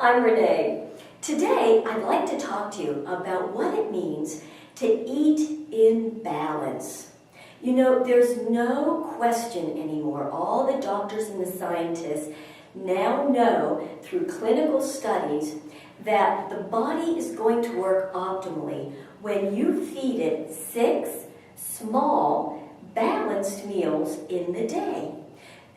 I'm Renee. Today, I'd like to talk to you about what it means to eat in balance. You know, there's no question anymore. All the doctors and the scientists now know through clinical studies that the body is going to work optimally when you feed it 6 small, balanced meals in the day.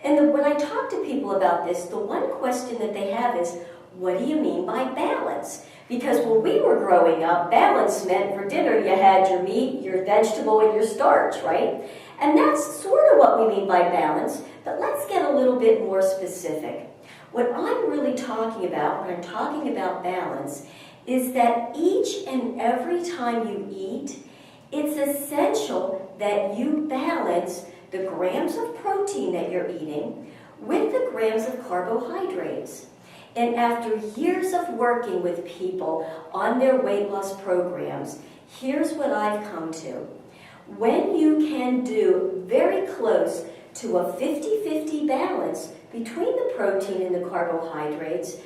And when I talk to people about this, the one question that they have is, what do you mean by balance? Because when we were growing up, balance meant for dinner you had your meat, your vegetable, and your starch, right? And that's sort of what we mean by balance, but let's get a little bit more specific. What I'm really talking about when I'm talking about balance is that each and every time you eat, it's essential that you balance the grams of protein that you're eating with the grams of carbohydrates. And after years of working with people on their weight loss programs, here's what I've come to. When you can do very close to a 50-50 balance between the protein and the carbohydrates,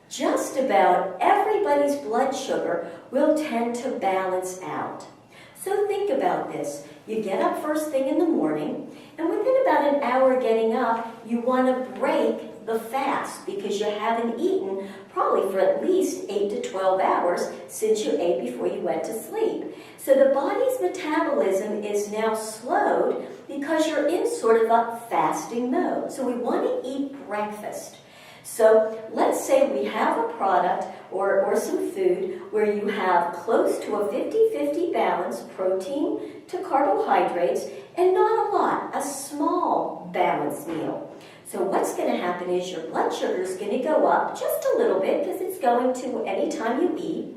just about everybody's blood sugar will tend to balance out. So think about this. You get up first thing in the morning, and within about an hour getting up, you want to break the fast because you haven't eaten probably for at least 8 to 12 hours since you ate before you went to sleep. So the body's metabolism is now slowed because you're in sort of a fasting mode. So we want to eat breakfast. So let's say we have a product or some food where you have close to a 50-50 balance, protein to carbohydrates, and not a lot, a small balanced meal. So what's going to happen is your blood sugar is going to go up just a little bit because it's going to any time you eat.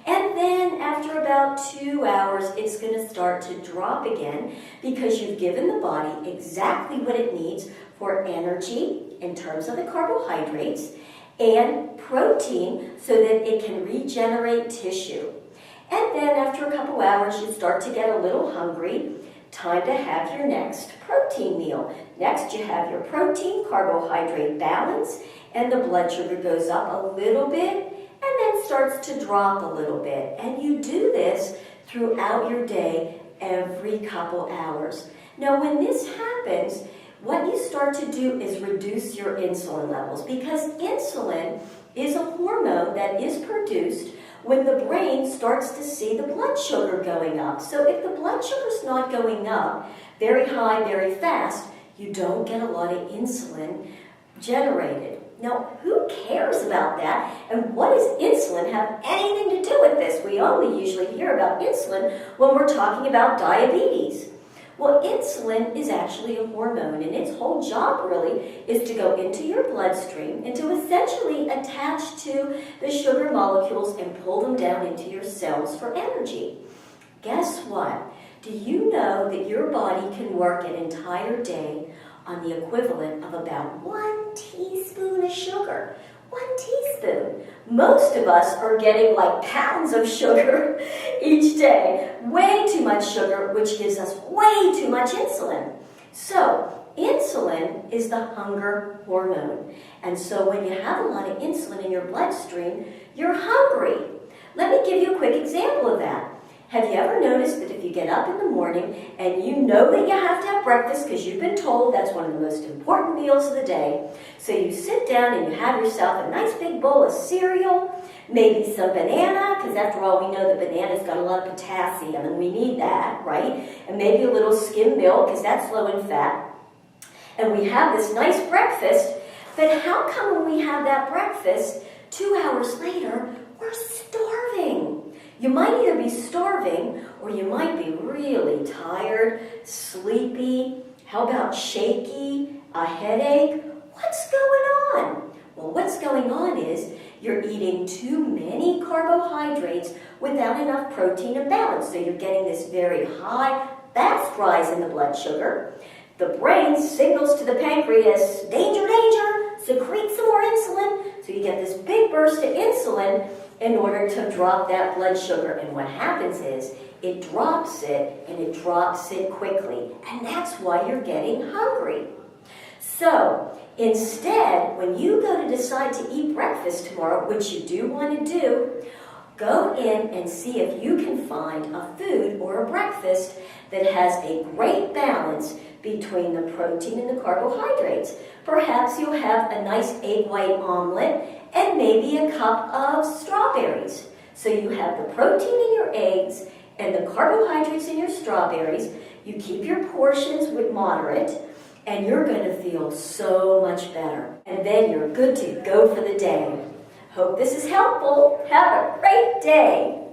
And then after about 2 hours, it's going to start to drop again because you've given the body exactly what it needs for energy in terms of the carbohydrates and protein so that it can regenerate tissue. And then after a couple hours, you start to get a little hungry. Time to have your next protein meal. Next, you have your protein, carbohydrate balance, and the blood sugar goes up a little bit and then starts to drop a little bit. And you do this throughout your day every couple hours. Now, when this happens, what you start to do is reduce your insulin levels because insulin is a hormone that is produced when the brain starts to see the blood sugar going up. So if the blood sugar is not going up very high, very fast, you don't get a lot of insulin generated. Now, who cares about that? And what does insulin have anything to do with this? We only usually hear about insulin when we're talking about diabetes. Well, insulin is actually a hormone, and its whole job really is to go into your bloodstream and to essentially attach to the sugar molecules and pull them down into your cells for energy. Guess what? Do you know that your body can work an entire day on the equivalent of about 1 teaspoon of sugar? 1 teaspoon. Most of us are getting like pounds of sugar each day. Way too much sugar, which gives us way too much insulin. So, insulin is the hunger hormone. And so when you have a lot of insulin in your bloodstream, you're hungry. Let me give you a quick example of that. Have you ever noticed that if you get up in the morning and you know that you have to have breakfast because you've been told that's one of the most important meals of the day, so you sit down and you have yourself a nice big bowl of cereal, maybe some banana, because after all we know that banana's got a lot of potassium and we need that, right? And maybe a little skim milk because that's low in fat. And we have this nice breakfast, but how come when we have that breakfast, 2 hours later, we're starving? You might either be starving or you might be really tired, sleepy, how about shaky, a headache? What's going on? Well, what's going on is you're eating too many carbohydrates without enough protein and balance. So you're getting this very high, fast rise in the blood sugar. The brain signals to the pancreas, danger, danger, secrete some more insulin. So you get this big burst of insulin in order to drop that blood sugar. And what happens is it drops it, and it drops it quickly. And that's why you're getting hungry. So Instead, when you go to decide to eat breakfast tomorrow, which you do want to do, go in and see if you can find a food or a breakfast that has a great balance between the protein and the carbohydrates. Perhaps you'll have a nice egg white omelet and maybe a cup of strawberries. So you have the protein in your eggs and the carbohydrates in your strawberries. You keep your portions with moderate, and you're going to feel so much better. And then you're good to go for the day. Hope this is helpful. Have a great day.